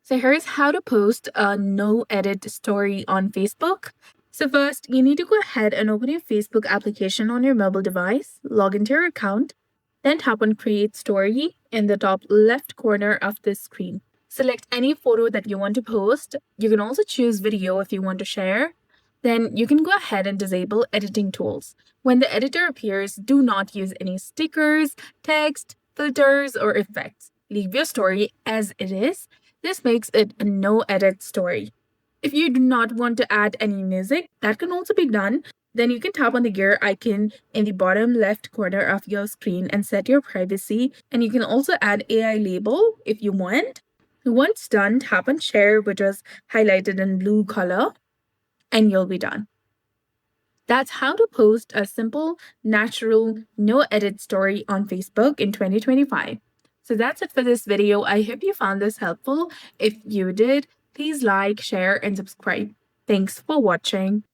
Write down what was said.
So here's how to post a no edit story on Facebook. So first, you need to go ahead and open your Facebook application on your mobile device, log into your account, then tap on create story in the top left corner of the screen. Select any photo that you want to post. You can also choose video if you want to share. Then you can go ahead and disable editing tools. When the editor appears, do not use any stickers, text, filters, or effects. Leave your story as it is. This makes it a no edit story. If you do not want to add any music, that can also be done. Then you can tap on the gear icon in the bottom left corner of your screen and set your privacy. And you can also add AI label if you want. Once done, tap on share, which is highlighted in blue color, and you'll be done. That's how to post a simple, natural, no edit story on Facebook in 2025. So that's it for this video. I hope you found this helpful. If you did, please like, share, and subscribe. Thanks for watching.